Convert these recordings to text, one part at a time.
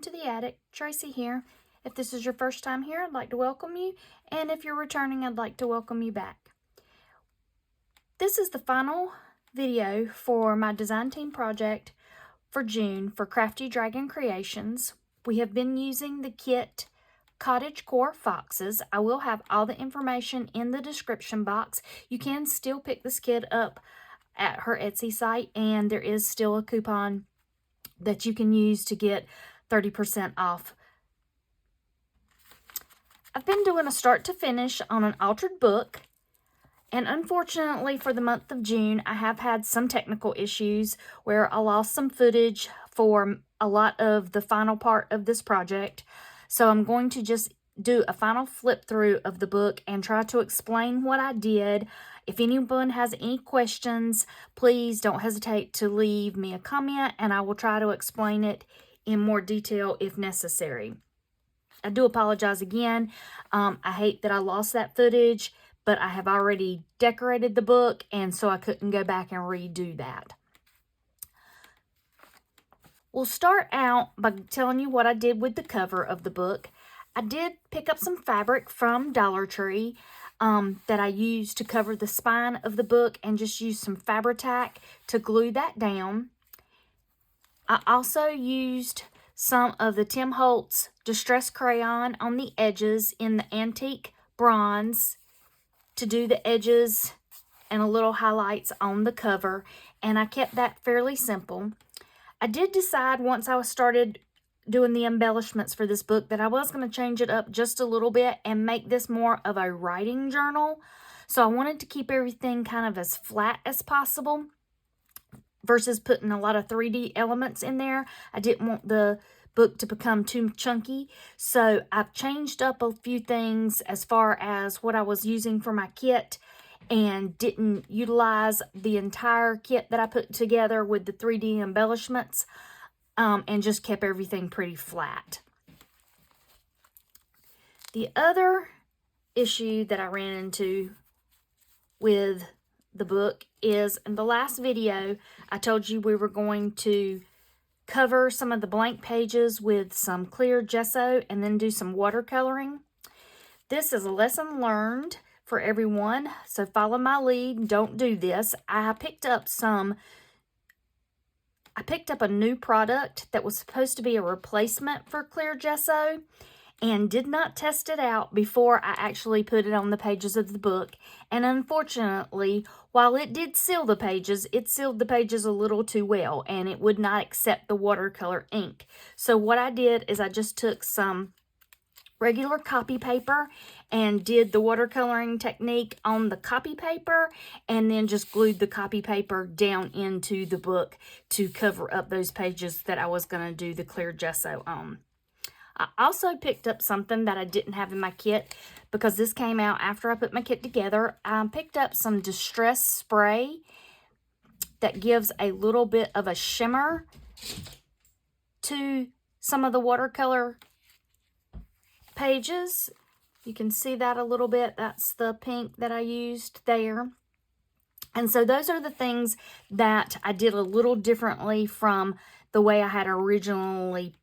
welcome to the attic. Tracy here. If this is your first time here, I'd like to welcome you, and if you're returning, I'd like to welcome you back. This is the final video for my design team project for June for Crafty Dragon Creations. We have been using the kit Cottagecore Foxes. I will have all the information in the description box. You can still pick this kit up at her Etsy site, and there is still a coupon that you can use to get 30% off. I've been doing a start to finish on an altered book, and unfortunately for the month of June, I have had some technical issues where I lost some footage for a lot of the final part of this project. So I'm going to just do a final flip through of the book and try to explain what I did. If anyone has any questions, please don't hesitate to leave me a comment, and I will try to explain it in more detail if necessary. I do apologize again. I hate that I lost that footage, but I have already decorated the book, and so I couldn't go back and redo that. We'll start out by telling you what I did with the cover of the book. I did pick up some fabric from Dollar Tree that I used to cover the spine of the book, and just used some Fabri-Tac to glue that down. I also used some of the Tim Holtz Distress Crayon on the edges in the antique bronze to do the edges and a little highlights on the cover, and I kept that fairly simple. I did decide once I started doing the embellishments for this book that I was going to change it up just a little bit and make this more of a writing journal. So I wanted to keep everything kind of as flat as possible versus putting a lot of 3D elements in there. I didn't want the book to become too chunky. So I've changed up a few things as far as what I was using for my kit, and didn't utilize the entire kit that I put together with the 3D embellishments. And just kept everything pretty flat. The other issue that I ran into with the book is, in the last video, I told you we were going to cover some of the blank pages with some clear gesso and then do some watercoloring. This is a lesson learned for everyone, so follow my lead. Don't do this. I picked up a new product that was supposed to be a replacement for clear gesso, and did not test it out before I actually put it on the pages of the book. And unfortunately, while it did seal the pages, it sealed the pages a little too well, and it would not accept the watercolor ink. So what I did is I just took some regular copy paper and did the watercoloring technique on the copy paper, and then just glued the copy paper down into the book to cover up those pages that I was going to do the clear gesso on. I also picked up something that I didn't have in my kit because this came out after I put my kit together. I picked up some distress spray that gives a little bit of a shimmer to some of the watercolor pages. You can see that a little bit. That's the pink that I used there. And so those are the things that I did a little differently from the way I had originally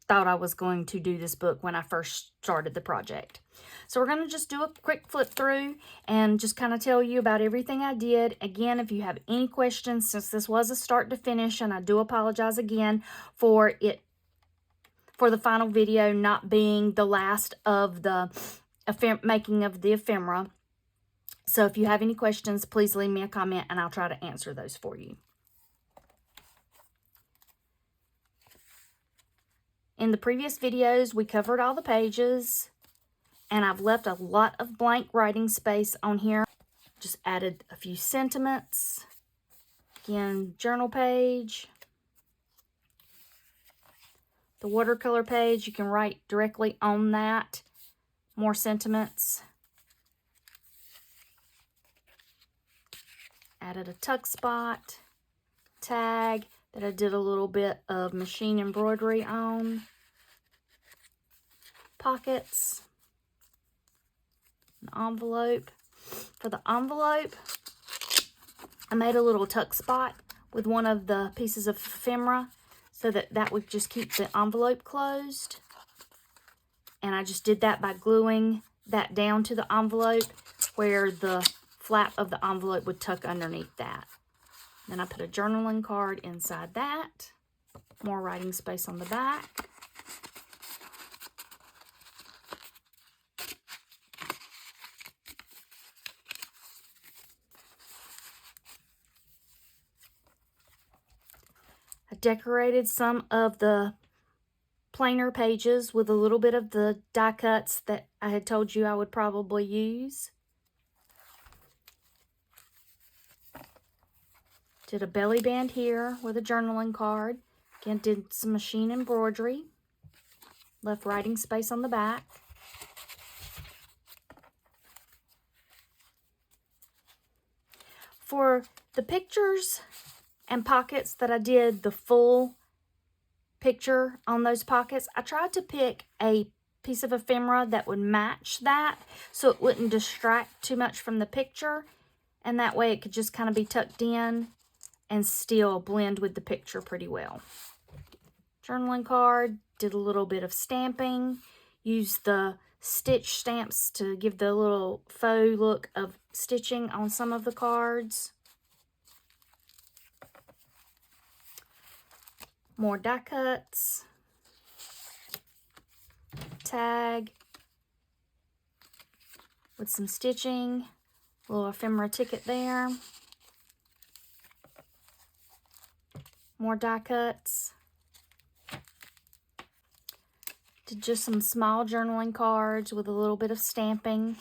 thought I was going to do this book when I first started the project. So we're going to just do a quick flip through and just kind of tell you about everything I did. Again, if you have any questions, since this was a start to finish, and I do apologize again for the final video not being the last of the making of the ephemera. So if you have any questions, please leave me a comment and I'll try to answer those for you. In the previous videos, we covered all the pages, and I've left a lot of blank writing space on here. Just added a few sentiments. Again, journal page. The watercolor page, you can write directly on that. More sentiments. Added a tuck spot. Tag that I did a little bit of machine embroidery on. Pockets. An envelope. For the envelope, I made a little tuck spot with one of the pieces of ephemera. so that that would just keep the envelope closed. And I just did that by gluing that down to the envelope where the flap of the envelope would tuck underneath that. Then I put a journaling card inside that. More writing space on the back. I decorated some of the plainer pages with a little bit of the die cuts that I had told you I would probably use. Did a belly band here with a journaling card. Again, did some machine embroidery. Left writing space on the back. For the pictures and pockets that I did the full picture on those pockets, I tried to pick a piece of ephemera that would match that so it wouldn't distract too much from the picture, and that way it could just kind of be tucked in and still blend with the picture pretty well. Journaling card, did a little bit of stamping, used the stitch stamps to give the little faux look of stitching on some of the cards. More die cuts, tag with some stitching, little ephemera ticket there. More die cuts. Did just some small journaling cards with a little bit of stamping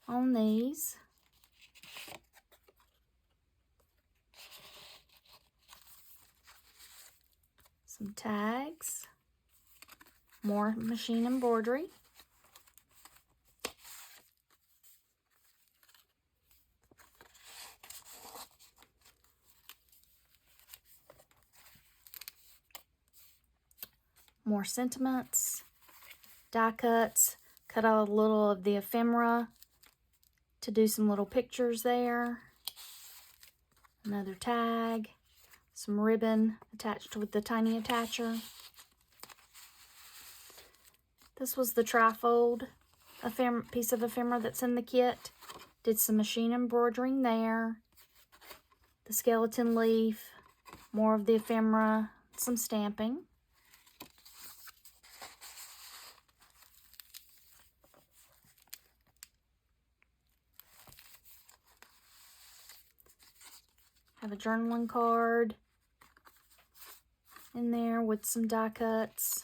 on these. Some tags. More machine embroidery. More sentiments, die cuts, cut out a little of the ephemera to do some little pictures there. Another tag, some ribbon attached with the tiny attacher. This was the trifold piece of ephemera that's in the kit. Did some machine embroidering there. The skeleton leaf, more of the ephemera, some stamping. Have a journaling card in there with some die cuts.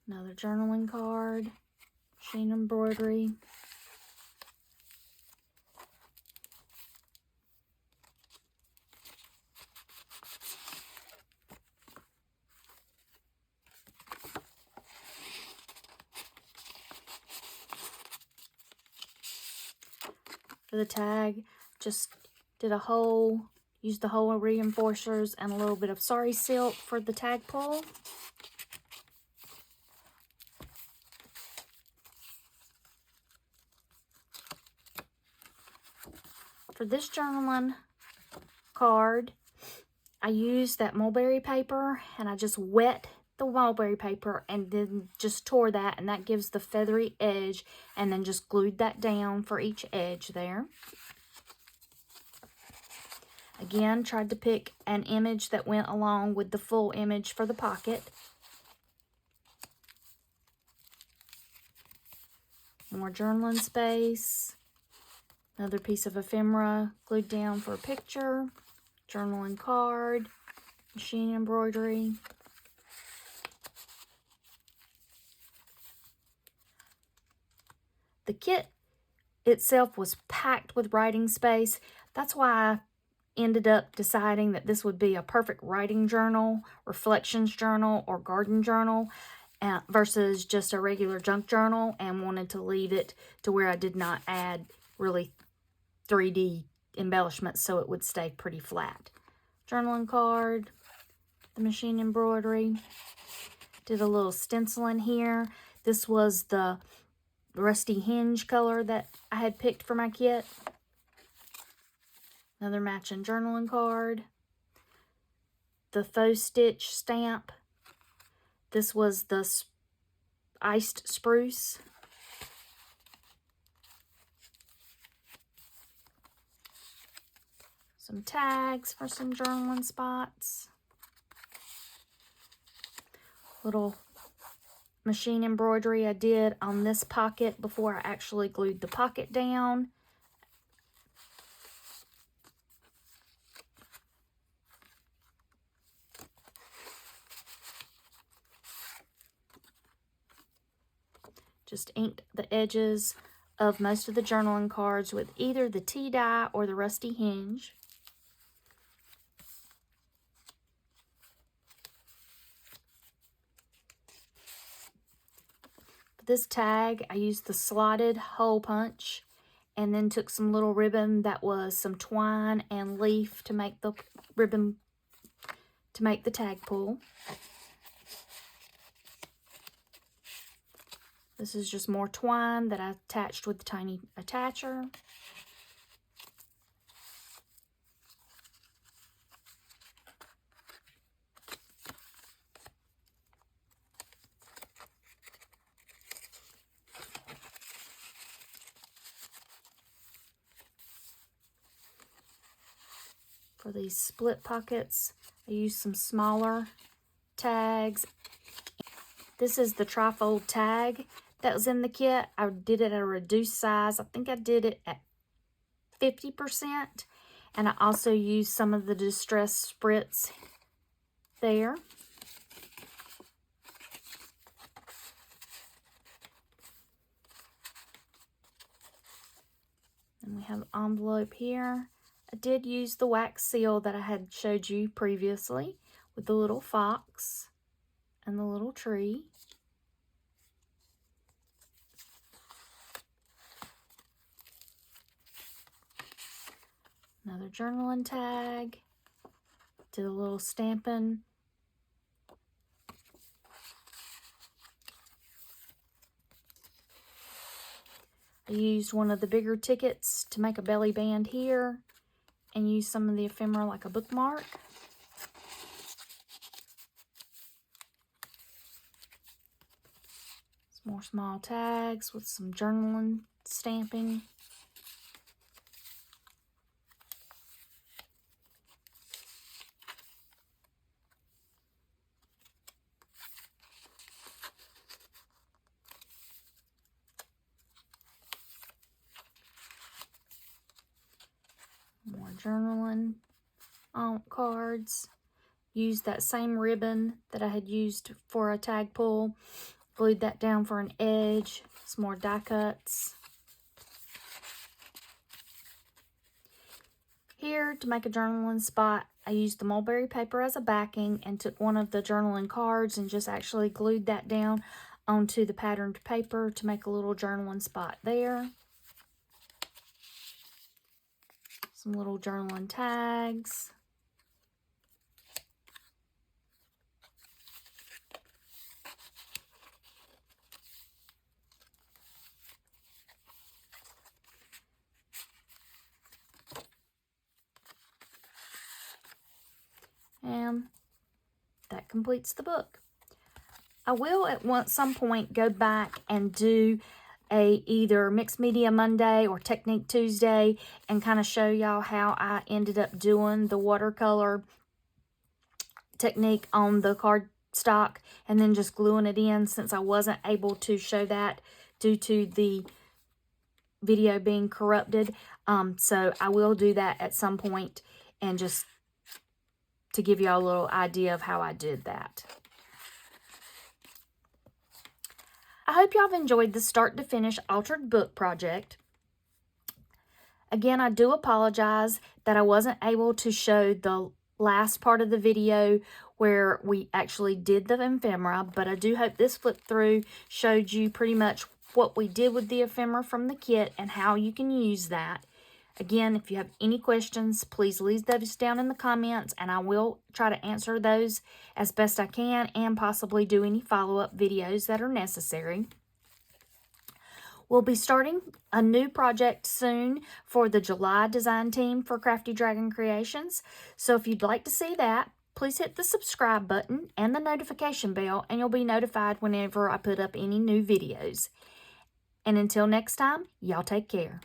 Another journaling card, machine embroidery. For the tag, just did a hole, used the hole reinforcers and a little bit of sari silk for the tag pull. For this journaling card, I used that mulberry paper and I just wet the mulberry paper and then just tore that, and that gives the feathery edge, and then just glued that down for each edge there. Again, tried to pick an image that went along with the full image for the pocket. More journaling space. Another piece of ephemera glued down for a picture. Journaling card. Machine embroidery. The kit itself was packed with writing space. That's why I ended up deciding that this would be a perfect writing journal, reflections journal, or garden journal versus just a regular junk journal, and wanted to leave it to where I did not add really 3D embellishments so it would stay pretty flat. Journaling card, the machine embroidery. Did a little stenciling here. This was the rusty hinge color that I had picked for my kit. Another matching journaling card. The faux stitch stamp. This was the iced spruce. Some tags for some journaling spots. Little machine embroidery I did on this pocket before I actually glued the pocket down. Just inked the edges of most of the journaling cards with either the tea dye or the rusty hinge. For this tag, I used the slotted hole punch and then took some little ribbon that was some twine and leaf to make the ribbon, to make the tag pull. This is just more twine that I attached with the tiny attacher. For these split pockets, I used some smaller tags. This is the trifold tag that was in the kit. I did it at a reduced size. I think I did it at 50%. And I also used some of the distress spritz there. And we have an envelope here. I did use the wax seal that I had showed you previously with the little fox and the little tree. Another journaling tag. Did a little stamping. I used one of the bigger tickets to make a belly band here and use some of the ephemera like a bookmark. Some more small tags with some journaling stamping. More journaling cards. Used that same ribbon that I had used for a tag pull. Glued that down for an edge. Some more die cuts. Here, to make a journaling spot, I used the mulberry paper as a backing and took one of the journaling cards and just actually glued that down onto the patterned paper to make a little journaling spot there. Some little journaling tags. And that completes the book. I will at some point go back and do a either Mixed Media Monday or Technique Tuesday and kind of show y'all how I ended up doing the watercolor technique on the cardstock and then just gluing it in, since I wasn't able to show that due to the video being corrupted. So I will do that at some point, and just to give y'all a little idea of how I did that. I hope y'all have enjoyed the start to finish altered book project. Again, I do apologize that I wasn't able to show the last part of the video where we actually did the ephemera, but I do hope this flip through showed you pretty much what we did with the ephemera from the kit and how you can use that. Again, if you have any questions, please leave those down in the comments, and I will try to answer those as best I can and possibly do any follow-up videos that are necessary. We'll be starting a new project soon for the July design team for Crafty Dragon Creations. So if you'd like to see that, please hit the subscribe button and the notification bell, and you'll be notified whenever I put up any new videos. And until next time, y'all take care.